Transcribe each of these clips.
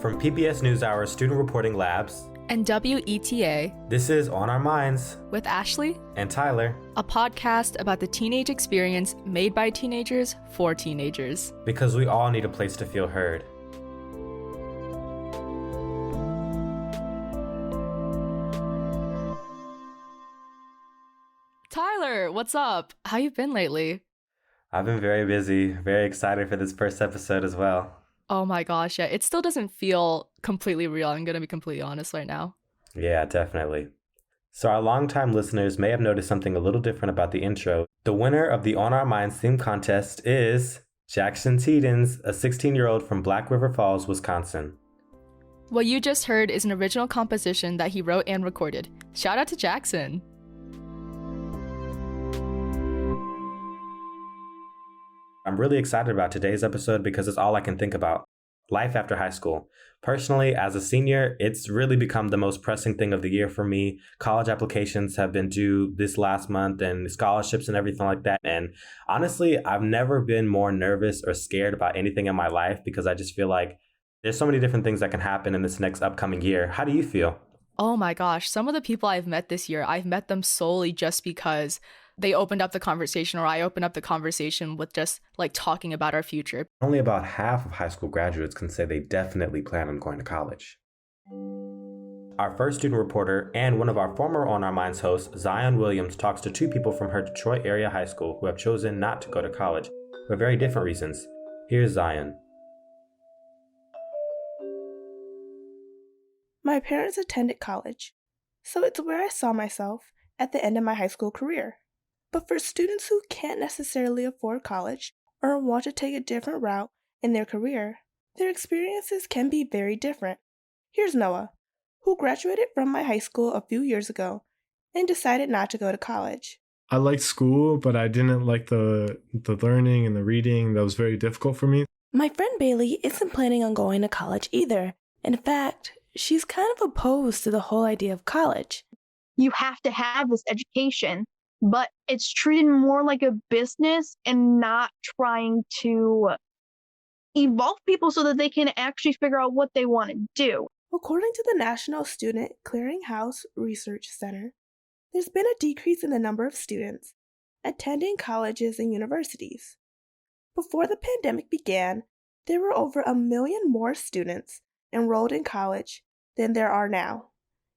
From PBS NewsHour Student Reporting Labs and WETA, this is On Our Minds with Ashley and Tyler, a podcast about the teenage experience made by teenagers for teenagers. Because we all need a place to feel heard. Tyler, what's up? How you been lately? I've been very busy, very excited for this first episode as well. Oh my gosh, yeah, it still doesn't feel completely real. I'm gonna be completely honest right now. Yeah, definitely. So our longtime listeners may have noticed something a little different about the intro. The winner of the On Our Minds theme contest is Jackson Teedens, a 16-year-old from Black River Falls, Wisconsin. What you just heard is an original composition that he wrote and recorded. Shout out to Jackson. I'm really excited about today's episode because it's all I can think about. Life after high school. Personally, as a senior, it's really become the most pressing thing of the year for me. College applications have been due this last month and scholarships and everything like that. And honestly, I've never been more nervous or scared about anything in my life because I just feel like there's so many different things that can happen in this next upcoming year. How do you feel? Oh my gosh, some of the people I've met this year, I've met them solely just because they opened up the conversation, or I opened up the conversation with just like talking about our future. Only about half of high school graduates can say they definitely plan on going to college. Our first student reporter and one of our former On Our Minds hosts, Zion Williams, talks to two people from her Detroit area high school who have chosen not to go to college for very different reasons. Here's Zion. My parents attended college, so it's where I saw myself at the end of my high school career. But for students who can't necessarily afford college or want to take a different route in their career, their experiences can be very different. Here's Noah, who graduated from my high school a few years ago and decided not to go to college. I liked school, but I didn't like the learning and the reading. That was very difficult for me. My friend Bailey isn't planning on going to college either. In fact, she's kind of opposed to the whole idea of college. You have to have this education, but it's treated more like a business and not trying to evolve people so that they can actually figure out what they want to do. According to the National Student Clearinghouse Research Center, there's been a decrease in the number of students attending colleges and universities. Before the pandemic began, there were over 1 million more students enrolled in college than there are now.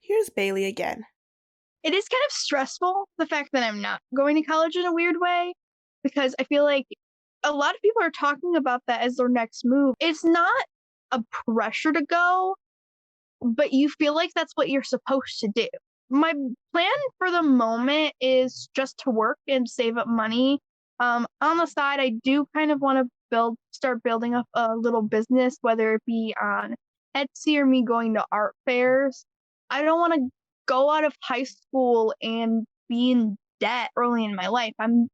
Here's Bailey again. It is kind of stressful, the fact that I'm not going to college in a weird way, because I feel like a lot of people are talking about that as their next move. It's not a pressure to go, but you feel like that's what you're supposed to do. My plan for the moment is just to work and save up money. On the side, I do kind of want to start building up a little business, whether it be on Etsy or me going to art fairs. I don't want to go out of high school and be in debt early in my life. I'm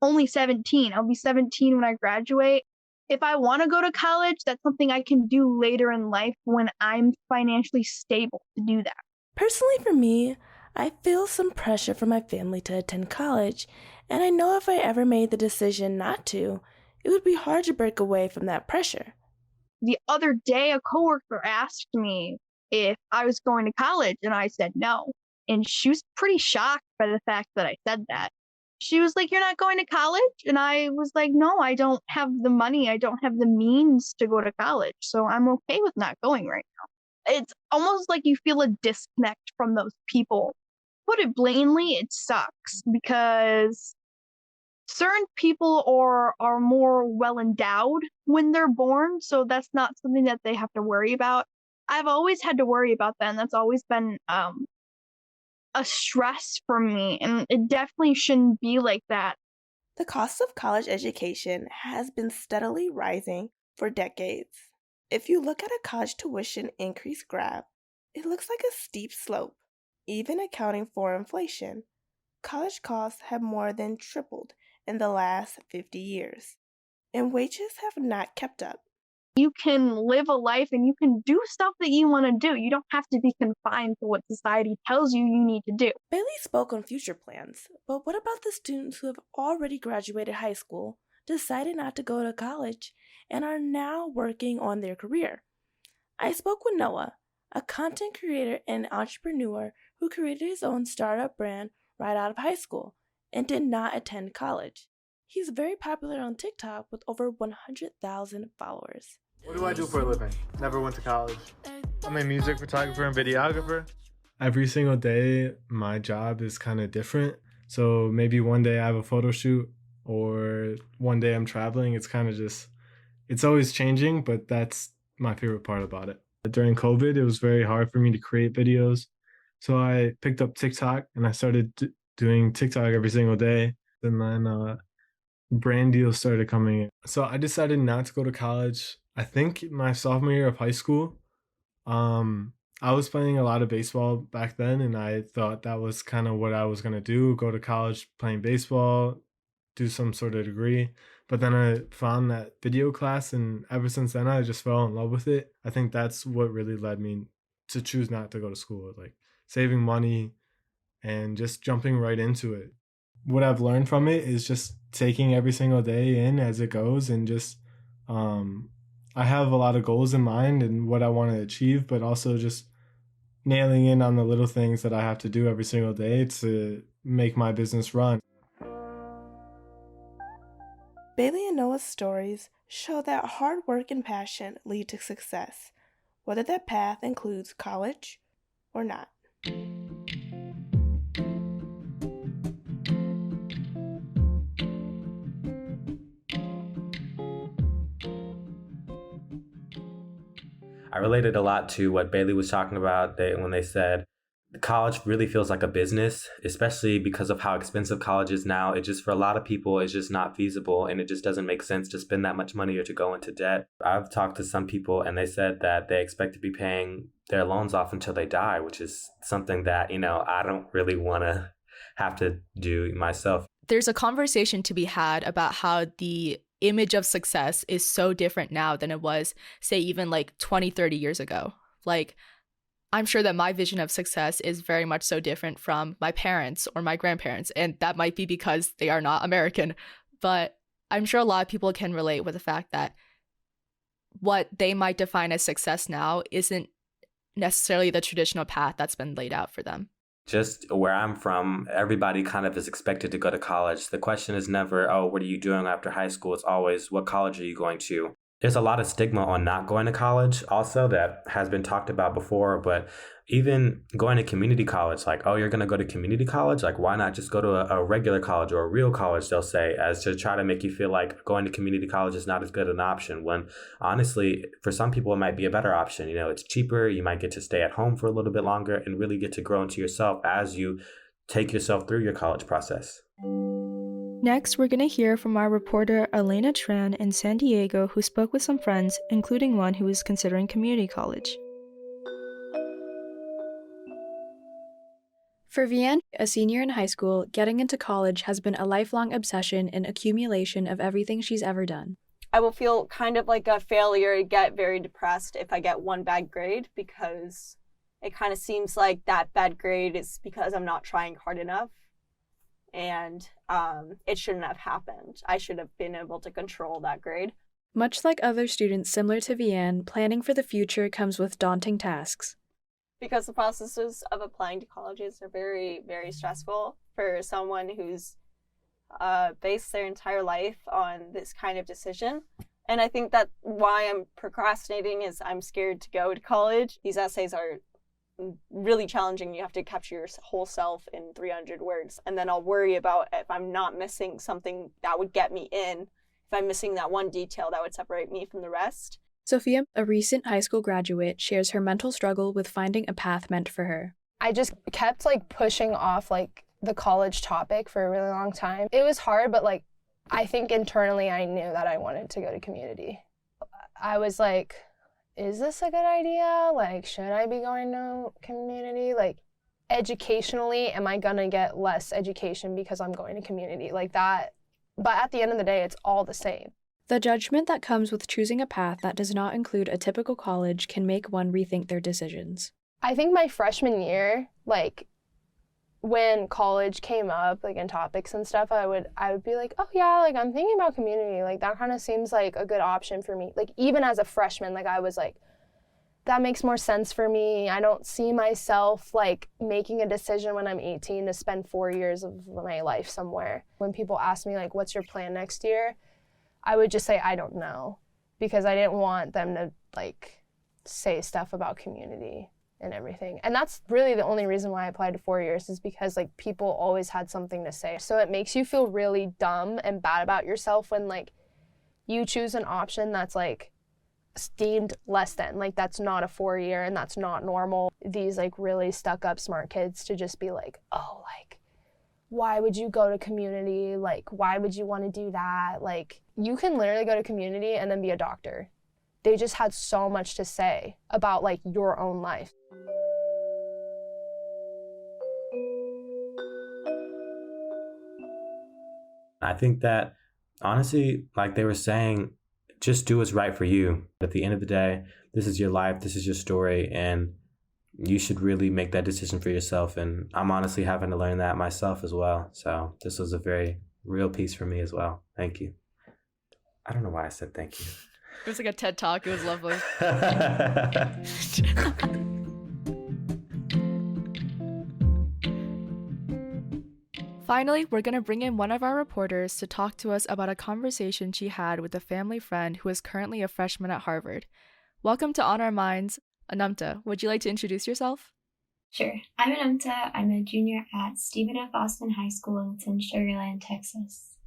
only 17. I'll be 17 when I graduate. If I want to go to college, that's something I can do later in life when I'm financially stable to do that. Personally for me, I feel some pressure from my family to attend college, and I know if I ever made the decision not to, it would be hard to break away from that pressure. The other day, a coworker asked me if I was going to college, and I said no. And she was pretty shocked by the fact that I said that. She was like, "You're not going to college?" And I was like, "No, I don't have the money. I don't have the means to go to college. So I'm okay with not going right now." It's almost like you feel a disconnect from those people. Put it blatantly, it sucks because certain people are more well endowed when they're born. So that's not something that they have to worry about. I've always had to worry about that, and that's always been a stress for me, and it definitely shouldn't be like that. The cost of college education has been steadily rising for decades. If you look at a college tuition increase graph, it looks like a steep slope. Even accounting for inflation, college costs have more than tripled in the last 50 years, and wages have not kept up. You can live a life and you can do stuff that you want to do. You don't have to be confined to what society tells you need to do. Bailey spoke on future plans, but what about the students who have already graduated high school, decided not to go to college, and are now working on their career? I spoke with Noah, a content creator and entrepreneur who created his own startup brand right out of high school and did not attend college. He's very popular on TikTok with over 100,000 followers. What do I do for a living? Never went to college. I'm a music photographer and videographer. Every single day, my job is kind of different. So maybe one day I have a photo shoot or one day I'm traveling. It's kind of just, it's always changing, but that's my favorite part about it. During COVID, it was very hard for me to create videos. So I picked up TikTok and I started doing TikTok every single day. And then brand deals started coming in. So I decided not to go to college. I think my sophomore year of high school, I was playing a lot of baseball back then, and I thought that was kind of what I was going to do, go to college playing baseball, do some sort of degree. But then I found that video class, and ever since then, I just fell in love with it. I think that's what really led me to choose not to go to school, like saving money and just jumping right into it. What I've learned from it is just taking every single day in as it goes, and just I have a lot of goals in mind and what I want to achieve, but also just nailing in on the little things that I have to do every single day to make my business run. Bailey and Noah's stories show that hard work and passion lead to success, whether that path includes college or not. I related a lot to what Bailey was talking about when they said college really feels like a business, especially because of how expensive college is now. It just, for a lot of people, it's just not feasible, and it just doesn't make sense to spend that much money or to go into debt. I've talked to some people and they said that they expect to be paying their loans off until they die, which is something that, I don't really want to have to do myself. There's a conversation to be had about how the image of success is so different now than it was, say, even like 20, 30 years ago. Like, I'm sure that my vision of success is very much so different from my parents or my grandparents, and that might be because they are not American. But I'm sure a lot of people can relate with the fact that what they might define as success now isn't necessarily the traditional path that's been laid out for them. Just where I'm from, everybody kind of is expected to go to college. The question is never, oh, what are you doing after high school? It's always, what college are you going to? There's a lot of stigma on not going to college also that has been talked about before, but even going to community college, like, oh, you're going to go to community college? Like, why not just go to a regular college or a real college, they'll say, as to try to make you feel like going to community college is not as good an option, when honestly, for some people, it might be a better option. It's cheaper. You might get to stay at home for a little bit longer and really get to grow into yourself as you take yourself through your college process. Next, we're going to hear from our reporter Elena Tran in San Diego, who spoke with some friends, including one who is considering community college. For Vianne, a senior in high school, getting into college has been a lifelong obsession and accumulation of everything she's ever done. I will feel kind of like a failure, get very depressed if I get one bad grade, because it kind of seems like that bad grade is because I'm not trying hard enough. And it shouldn't have happened. I should have been able to control that grade. Much like other students similar to Vianne, planning for the future comes with daunting tasks. Because the processes of applying to colleges are very, very stressful for someone who's based their entire life on this kind of decision. And I think that why I'm procrastinating is I'm scared to go to college. These essays are really challenging. You have to capture your whole self in 300 words. And then I'll worry about if I'm not missing something that would get me in, if I'm missing that one detail that would separate me from the rest. Sophia, a recent high school graduate, shares her mental struggle with finding a path meant for her. I just kept pushing off the college topic for a really long time. It was hard, but I think internally I knew that I wanted to go to community. I was like, is this a good idea? Should I be going to community? Educationally, am I gonna get less education because I'm going to community? That. But at the end of the day, it's all the same. The judgment that comes with choosing a path that does not include a typical college can make one rethink their decisions. I think my freshman year, when college came up, in topics and stuff, I would be like, oh yeah, I'm thinking about community. That kind of seems like a good option for me. Even as a freshman, I was like, that makes more sense for me. I don't see myself like making a decision when I'm 18 to spend 4 years of my life somewhere. When people ask me like, what's your plan next year? I would just say, I don't know, because I didn't want them to like say stuff about community and everything. And that's really the only reason why I applied to 4 years, is because like people always had something to say. So it makes you feel really dumb and bad about yourself when like you choose an option that's like deemed less than, like that's not a 4 year and that's not normal. These like really stuck up smart kids to just be like, oh, like, why would you go to community? Like, why would you want to do that? Like, you can literally go to community and then be a doctor. They just had so much to say about like your own life. I think that honestly, like they were saying, just do what's right for you. At the end of the day, this is your life, this is your story, and you should really make that decision for yourself. And I'm honestly having to learn that myself as well. So this was a very real piece for me as well. Thank you. I don't know why I said thank you. It was like a TED Talk. It was lovely. Finally, we're going to bring in one of our reporters to talk to us about a conversation she had with a family friend who is currently a freshman at Harvard. Welcome to On Our Minds. Anumta, would you like to introduce yourself? Sure. I'm Anumta. I'm a junior at Stephen F. Austin High School. It's in Sugar Land, Texas.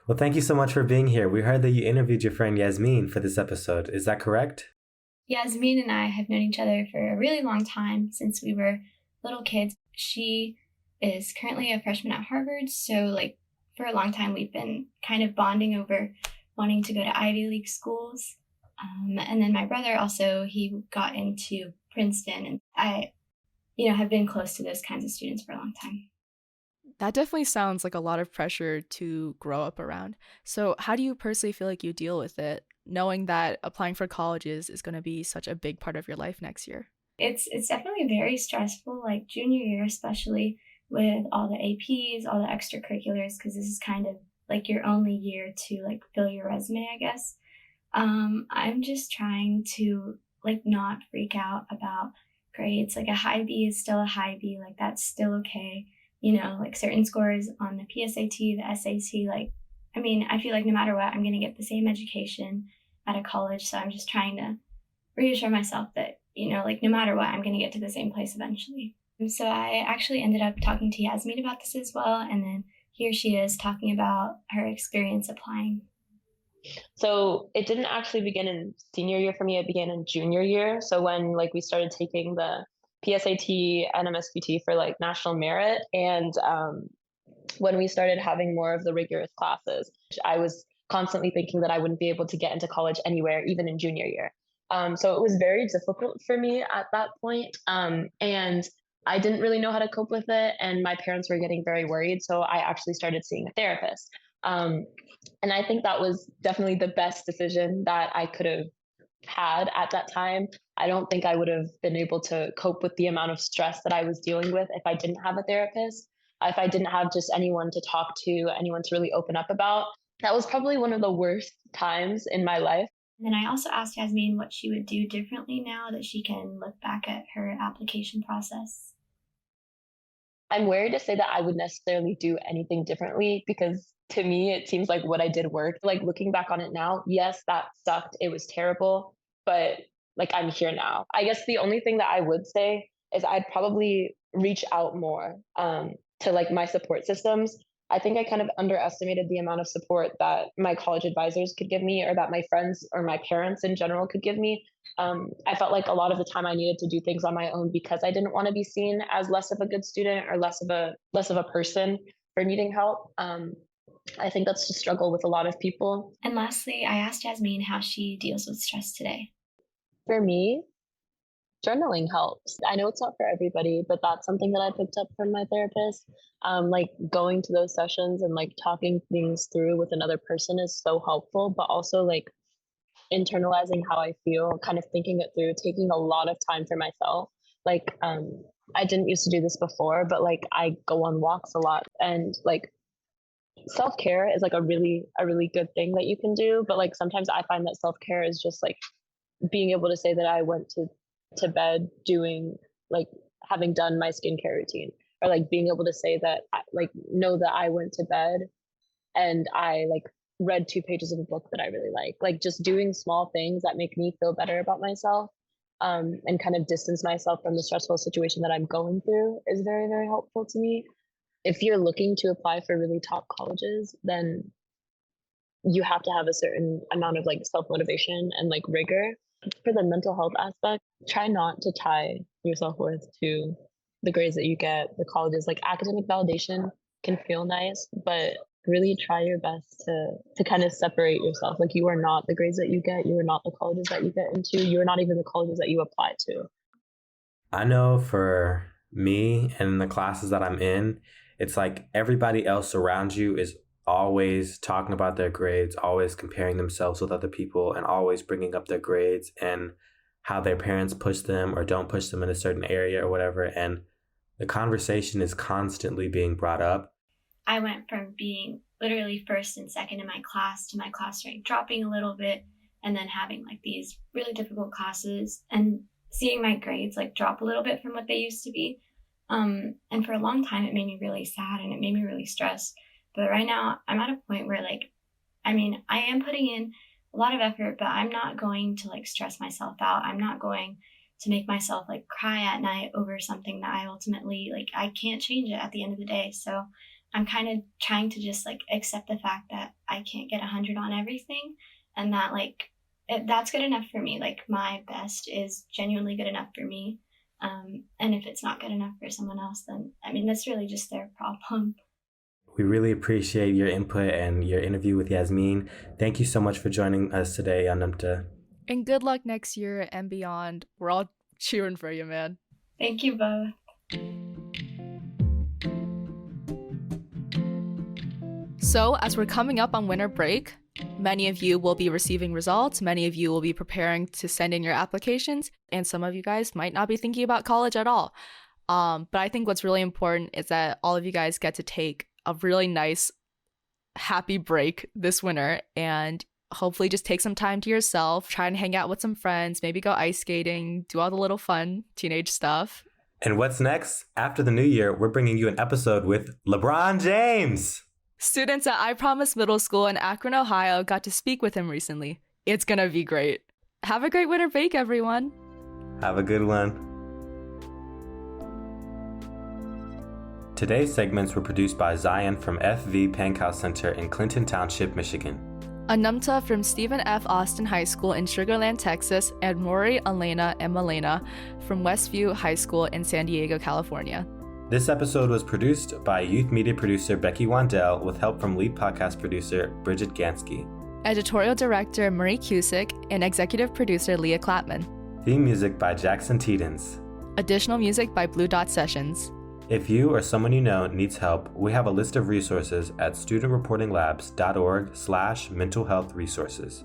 Well, thank you so much for being here. We heard that you interviewed your friend Yasmin for this episode. Is that correct? Yasmin and I have known each other for a really long time, since we were little kids. She is currently a freshman at Harvard, so like for a long time we've been kind of bonding over wanting to go to Ivy League schools. And then my brother also, he got into Princeton, and I, have been close to those kinds of students for a long time. That definitely sounds like a lot of pressure to grow up around. So how do you personally feel like you deal with it, knowing that applying for colleges is going to be such a big part of your life next year? It's definitely very stressful, like junior year especially, with all the APs, all the extracurriculars, because this is kind of like your only year to like fill your resume, I guess. I'm just trying to like not freak out about grades. Like a high B is still a high B, like that's still okay. Like certain scores on the PSAT, the SAT, I feel like no matter what, I'm going to get the same education at a college. So I'm just trying to reassure myself that, no matter what, I'm going to get to the same place eventually. So I actually ended up talking to Yasmin about this as well. And then here she is talking about her experience applying. So it didn't actually begin in senior year for me. It began in junior year. So when we started taking the PSAT and MSBT for national merit, and when we started having more of the rigorous classes, I was constantly thinking that I wouldn't be able to get into college anywhere, even in junior year. So it was very difficult for me at that point. And I didn't really know how to cope with it. And my parents were getting very worried. So I actually started seeing a therapist. And I think that was definitely the best decision that I could have had at that time. I don't think I would have been able to cope with the amount of stress that I was dealing with if I didn't have a therapist, if I didn't have just anyone to talk to, anyone to really open up about. That was probably one of the worst times in my life. And then I also asked Yasmin what she would do differently now that she can look back at her application process. I'm wary to say that I would necessarily do anything differently, because to me, it seems like what I did worked. Looking back on it now, yes, that sucked. It was terrible, but I'm here now. I guess the only thing that I would say is I'd probably reach out more to my support systems. I think I kind of underestimated the amount of support that my college advisors could give me, or that my friends or my parents in general could give me. I felt like a lot of the time I needed to do things on my own because I didn't want to be seen as less of a good student or less of a person for needing help. I think that's a struggle with a lot of people. And lastly, I asked Yasmin how she deals with stress today. For me, journaling helps. I know it's not for everybody, but that's something that I picked up from my therapist. Going to those sessions and talking things through with another person is so helpful, but also internalizing how I feel, kind of thinking it through, taking a lot of time for myself. I didn't used to do this before, but I go on walks a lot, and self-care is a really good thing that you can do. But sometimes I find that self-care is just being able to say that I went to to bed doing like having done my skincare routine, or like being able to say that like know that I went to bed and I like read 2 pages of a book that I really like just doing small things that make me feel better about myself, and kind of distance myself from the stressful situation that I'm going through is very, very helpful to me. If you're looking to apply for really top colleges, then you have to have a certain amount of like self-motivation and like rigor. For the mental health aspect, try not to tie your self-worth to the grades that you get, the colleges. Like academic validation can feel nice, but really try your best to kind of separate yourself. Like you are not the grades that you get, you are not the colleges that you get into, you are not even the colleges that you apply to. I know for me and the classes that I'm in, it's like everybody else around you is always talking about their grades, always comparing themselves with other people, and always bringing up their grades and how their parents push them or don't push them in a certain area or whatever. And the conversation is constantly being brought up. I went from being literally first and second in my class to my class rank dropping a little bit, and then having like these really difficult classes and seeing my grades like drop a little bit from what they used to be. And for a long time, it made me really sad and it made me really stressed. But right now, I'm at a point where like, I mean, I am putting in a lot of effort, but I'm not going to like stress myself out. I'm not going to make myself like cry at night over something that I ultimately like, I can't change it at the end of the day. So I'm kind of trying to just like accept the fact that I can't get 100 on everything, and that like, that's good enough for me. Like my best is genuinely good enough for me. And if it's not good enough for someone else, then I mean, that's really just their problem. We really appreciate your input and your interview with Yasmin. Thank you so much for joining us today, Anumta. And good luck next year and beyond. We're all cheering for you, man. Thank you both. So, as we're coming up on winter break, many of you will be receiving results, many of you will be preparing to send in your applications, and some of you guys might not be thinking about college at all. But I think what's really important is that all of you guys get to take a really nice, happy break this winter and hopefully just take some time to yourself, try and hang out with some friends, maybe go ice skating, do all the little fun teenage stuff. And what's next? After the new year, we're bringing you an episode with LeBron James. Students at I Promise Middle School in Akron, Ohio got to speak with him recently. It's gonna be great. Have a great winter break, everyone. Have a good one. Today's segments were produced by Zion from FV Pankow Center in Clinton Township, Michigan. Anumta from Stephen F. Austin High School in Sugar Land, Texas, and Roury, Elena, and Malena from Westview High School in San Diego, California. This episode was produced by youth media producer Becky Wandel with help from lead podcast producer Briget Ganske. Editorial director Marie Cusick and executive producer Leah Clapman. Theme music by Jackson Teedens. Additional music by Blue Dot Sessions. If you or someone you know needs help, we have a list of resources at studentreportinglabs.org/mental health resources.